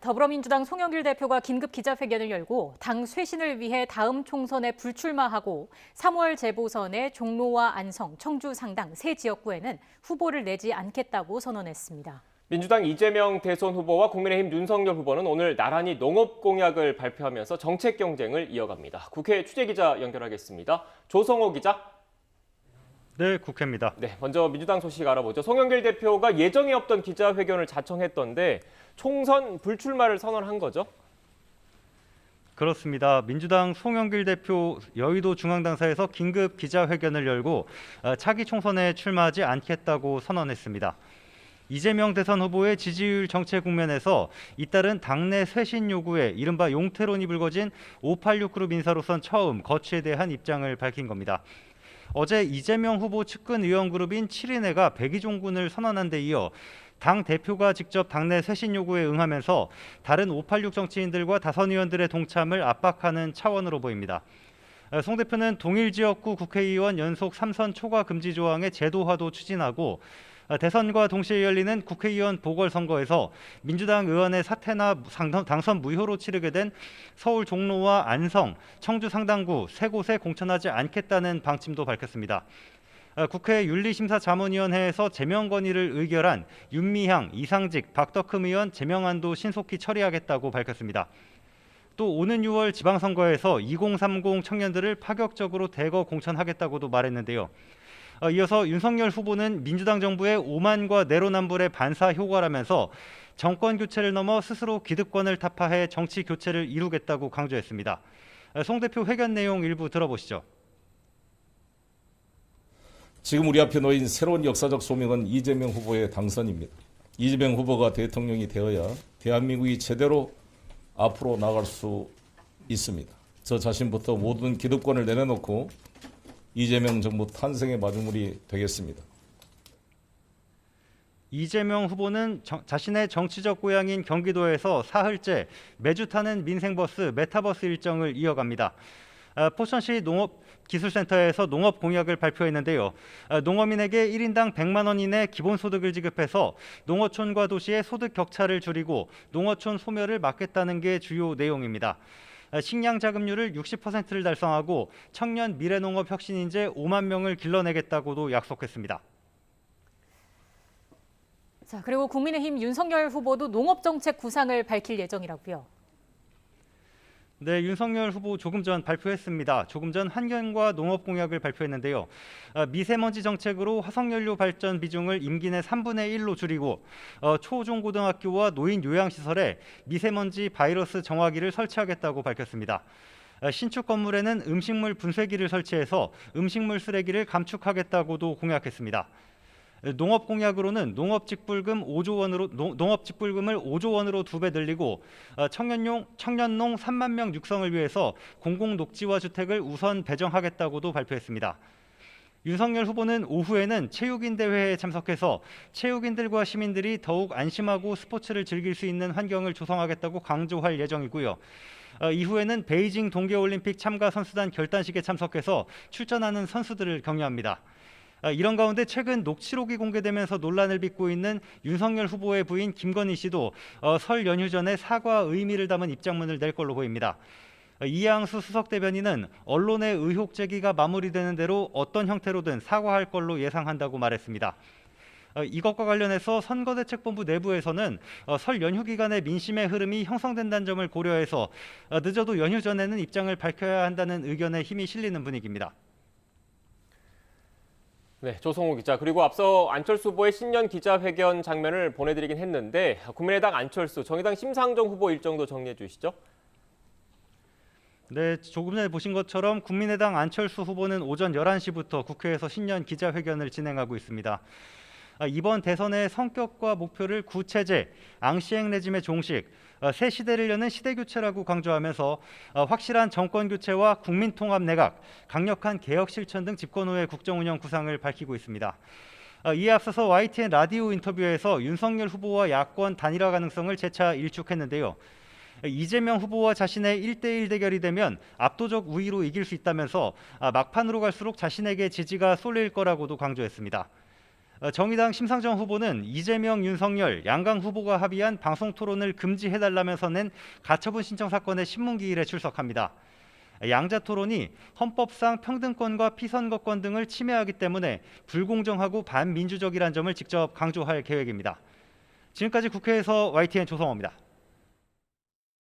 더불어민주당 송영길 대표가 긴급 기자회견을 열고 당 쇄신을 위해 다음 총선에 불출마하고 3월 재보선에 종로와 안성, 청주 상당 세 지역구에는 후보를 내지 않겠다고 선언했습니다. 민주당 이재명 대선 후보와 국민의힘 윤석열 후보는 오늘 나란히 농업 공약을 발표하면서 정책 경쟁을 이어갑니다. 국회 취재기자 연결하겠습니다. 조성호 기자. 네, 국회입니다. 네, 먼저 민주당 소식 알아보죠. 송영길 대표가 예정에 없던 기자회견을 자청했던데 총선 불출마를 선언한 거죠? 그렇습니다. 민주당 송영길 대표 여의도 중앙당사에서 긴급 기자회견을 열고 차기 총선에 출마하지 않겠다고 선언했습니다. 이재명 대선 후보의 지지율 정체 국면에서 잇따른 당내 쇄신 요구에 이른바 용태론이 불거진 586 그룹 인사로선 처음 거취에 대한 입장을 밝힌 겁니다. 어제 이재명 후보 측근 의원 그룹인 7인회가 백의종군을 선언한 데 이어 당 대표가 직접 당내 쇄신 요구에 응하면서 다른 586 정치인들과 다선 의원들의 동참을 압박하는 차원으로 보입니다. 송 대표는 동일 지역구 국회의원 연속 3선 초과 금지 조항의 제도화도 추진하고 대선과 동시에 열리는 국회의원 보궐선거에서 민주당 의원의 사퇴나 당선 무효로 치르게 된 서울 종로와 안성, 청주 상당구 세 곳에 공천하지 않겠다는 방침도 밝혔습니다. 국회 윤리심사자문위원회에서 제명 건의를 의결한 윤미향, 이상직, 박덕흠 의원 제명안도 신속히 처리하겠다고 밝혔습니다. 또 오는 6월 지방선거에서 2030 청년들을 파격적으로 대거 공천하겠다고도 말했는데요. 이어서 윤석열 후보는 민주당 정부의 오만과 내로남불에 반사 효과라면서 정권 교체를 넘어 스스로 기득권을 타파해 정치 교체를 이루겠다고 강조했습니다. 송 대표 회견 내용 일부 들어보시죠. 지금 우리 앞에 놓인 새로운 역사적 소명은 이재명 후보의 당선입니다. 이재명 후보가 대통령이 되어야 대한민국이 제대로 앞으로 나갈 수 있습니다. 저 자신부터 모든 기득권을 내려놓고 이재명 정부 탄생의 마중물이 되겠습니다. 이재명 후보는 자신의 정치적 고향인 경기도에서 사흘째 매주 타는 민생버스 메타버스 일정을 이어갑니다. 포천시 농업기술센터에서 농업 공약을 발표했는데요. 농어민에게 1인당 100만 원 이내 기본소득을 지급해서 농어촌과 도시의 소득 격차를 줄이고 농어촌 소멸을 막겠다는 게 주요 내용입니다. 식량 자급률을 60%를 달성하고 청년 미래농업 혁신 인재 5만 명을 길러내겠다고도 약속했습니다. 자, 그리고 국민의힘 윤석열 후보도 농업정책 구상을 밝힐 예정이라고요. 네, 윤석열 후보 조금 전 발표했습니다. 조금 전 환경과 농업 공약을 발표했는데요. 미세먼지 정책으로 화석연료 발전 비중을 임기 내 3분의 1로 줄이고 초중고등학교와 노인 요양시설에 미세먼지 바이러스 정화기를 설치하겠다고 밝혔습니다. 신축 건물에는 음식물 분쇄기를 설치해서 음식물 쓰레기를 감축하겠다고도 공약했습니다. 농업 공약으로는 농업직불금을 5조 원으로 2배 늘리고 청년농 3만 명 육성을 위해서 공공녹지화 주택을 우선 배정하겠다고도 발표했습니다. 윤석열 후보는 오후에는 체육인 대회에 참석해서 체육인들과 시민들이 더욱 안심하고 스포츠를 즐길 수 있는 환경을 조성하겠다고 강조할 예정이고요. 이후에는 베이징 동계올림픽 참가 선수단 결단식에 참석해서 출전하는 선수들을 격려합니다. 이런 가운데 최근 녹취록이 공개되면서 논란을 빚고 있는 윤석열 후보의 부인 김건희 씨도 설 연휴 전에 사과 의미를 담은 입장문을 낼 걸로 보입니다. 이양수 수석 대변인은 언론의 의혹 제기가 마무리되는 대로 어떤 형태로든 사과할 걸로 예상한다고 말했습니다. 이것과 관련해서 선거대책본부 내부에서는 설 연휴 기간에 민심의 흐름이 형성된다는 점을 고려해서 늦어도 연휴 전에는 입장을 밝혀야 한다는 의견에 힘이 실리는 분위기입니다. 네, 조성호 기자. 그리고 앞서 안철수 후보의 신년 기자회견 장면을 보내드리긴 했는데 국민의당 안철수, 정의당 심상정 후보 일정도 정리해 주시죠. 네, 조금 전에 보신 것처럼 국민의당 안철수 후보는 오전 11시부터 국회에서 신년 기자회견을 진행하고 있습니다. 이번 대선의 성격과 목표를 구체제, 앙시행 레짐의 종식, 새 시대를 여는 시대교체라고 강조하면서 확실한 정권교체와 국민통합 내각, 강력한 개혁 실천 등 집권후의 국정운영 구상을 밝히고 있습니다. 이에 앞서서 YTN 라디오 인터뷰에서 윤석열 후보와 야권 단일화 가능성을 재차 일축했는데요. 이재명 후보와 자신의 1대1 대결이 되면 압도적 우위로 이길 수 있다면서 막판으로 갈수록 자신에게 지지가 쏠릴 거라고도 강조했습니다. 정의당 심상정 후보는 이재명, 윤석열, 양강 후보가 합의한 방송 토론을 금지해달라면서 낸 가처분 신청 사건의 신문기일에 출석합니다. 양자 토론이 헌법상 평등권과 피선거권 등을 침해하기 때문에 불공정하고 반민주적이라는 점을 직접 강조할 계획입니다. 지금까지 국회에서 YTN 조성호입니다.